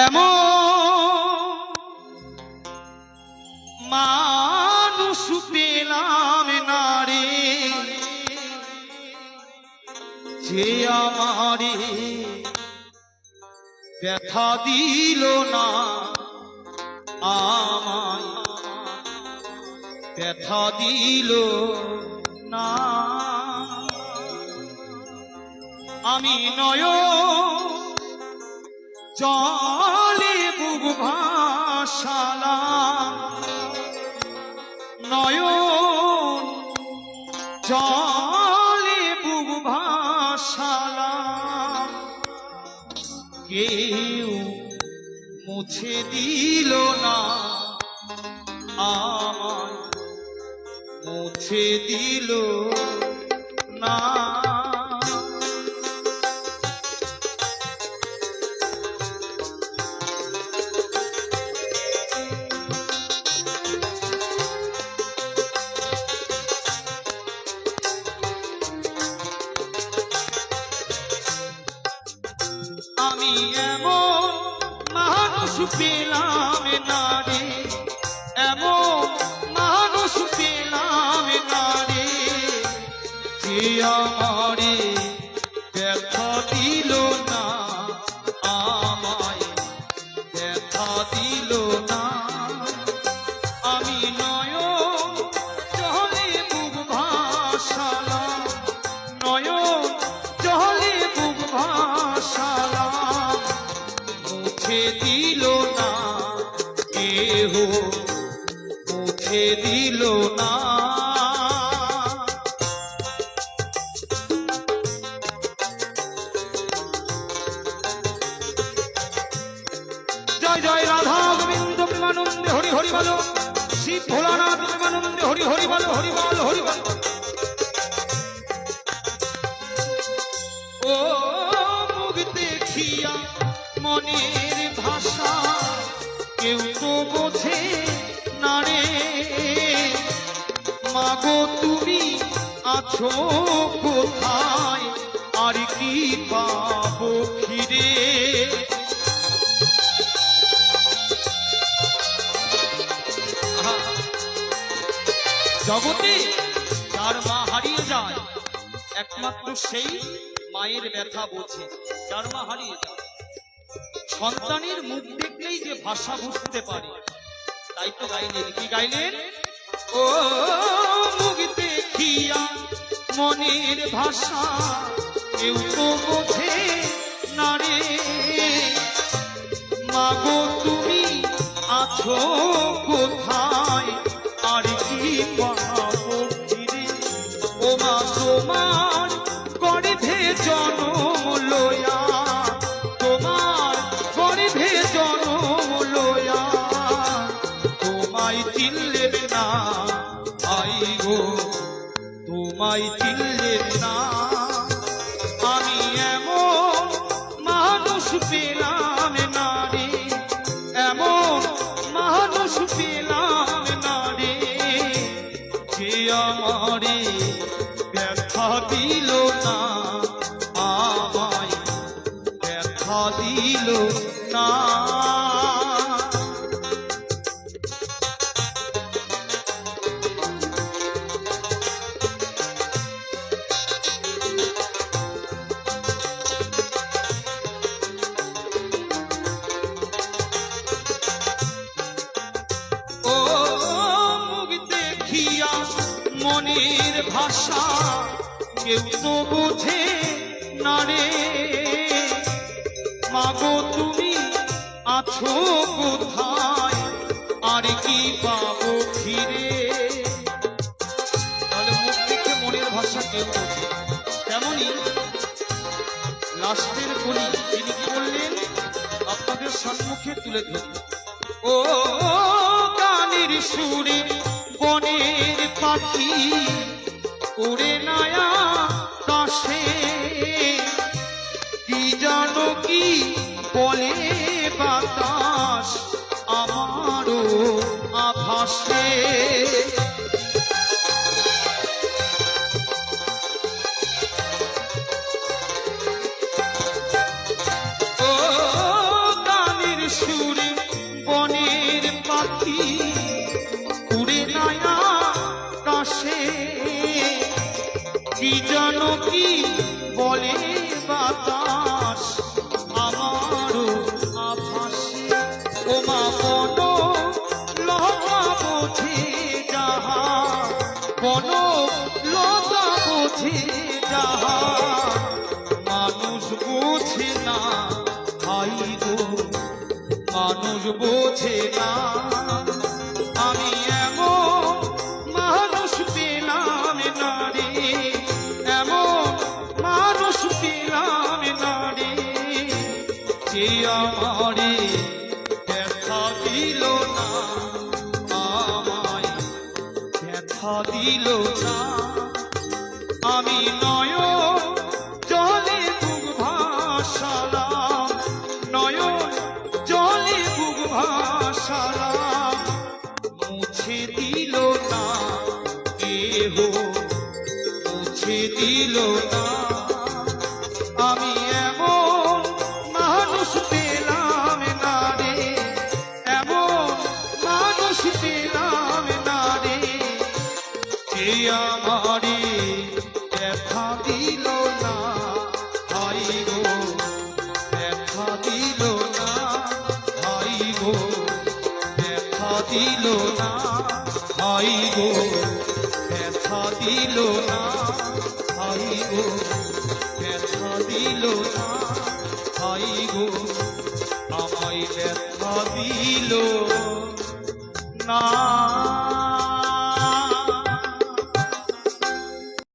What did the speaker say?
এমন মানুষ পেলাম না রে, যে আমারে ব্যথা দিল না, আমায় ব্যথা দিল না। আমি জলে বুক ভাসালাম, নয়ন জলে বুক ভাসালাম, কেউ মুছে দিল না, আমায় মুছে দিল না। আমি এমন মানুষ পেলাম না রে, এমন মানুষ পেলাম না রে, যে আমারে ব্যথা দিল না, আমায় ব্যথা দিল না। আমি নয়ন জলে বুক ভাসালাম, নয়ন জলে বুক ভাসালাম, মুছে দিল না, কেহ মুছে দিল না। জয় জয় রাধা গোবিন্দ প্রেমানন্দে হরি হরি বলো, শিব ভোলানাথ প্রেমানন্দে হরি হরি বলো, হরি বল হরি বল। ও মুখ দেখিয়া মনের ভাষা কেউ তো বোঝে না রে, মাগো তুমি আছো কোথায়, আর কি পাবো ফিরে। জগতে যার মা হারিয়ে যায়, একমাত্র সেই মায়ের ব্যথা বোঝে। যার মা হারিয়ে যায়, সন্তানের মুখ দেখলেই যে ভাষা বুঝতে পারে, তাই তো গাইলেন, কি গাইলেন? ও মুখ দেখিয়া মনের ভাষা কেউ তো বোঝে না রে, মাগো তুমি আছো কোথায়, আর কি পাবো ফিরে। ও মা তোমার গর্ভে জন্ম লয়া, তোমার গর্ভে জন্ম লয়া, তোমায় চিনলেন না আই গো, তোমায় চিনলেন না। আমি এমন মানুষ পেলাম না রে, এমন মানুষ পেলাম না রে, যে আমারে ব্যথা দিল না, আমায় ব্যথা দিল না। ও মুখ দেখিয়া মনের ভাষা কেউ তো বোঝে না রে, মাগো তুমি আছো কোথায়, আর কি পাবো ফিরে। তাহলে মুখ দেখে মনের ভাষা কেউ বোঝে, তেমনি লাস্টের কলি তিনি কি বললেন আপনাদের সম্মুখে তুলে ধরি। ও গানের সুরে বনের পাখি উড়ে নয়া কাশে, কি জানো কি বলে বাতাস আমারও আভাসে। বোঝে না আমি এমন মানুষ পেলাম না রে, এমন মানুষ পেলাম না রে, যে আমারে ব্যথা দিল না, আমায় ব্যথা দিল না। আমি নয়ন জলে বুক ভাসালাম, নয়ন জলে বুক ভাসালাম, মুছে দিল না কেহ, মুছে দিল না। আমি এমন মানুষ পেলাম না রে, এমন মানুষ পেলাম না রে, যে আমারে ব্যথা দিল না, হাই গো ব্যথা দিল না, হাই গো ব্যথা দিল না, হাই গো ব্যথা দিল না, হাই গো ব্যথা দিল না, হাই গো আমায় ব্যথা দিল না।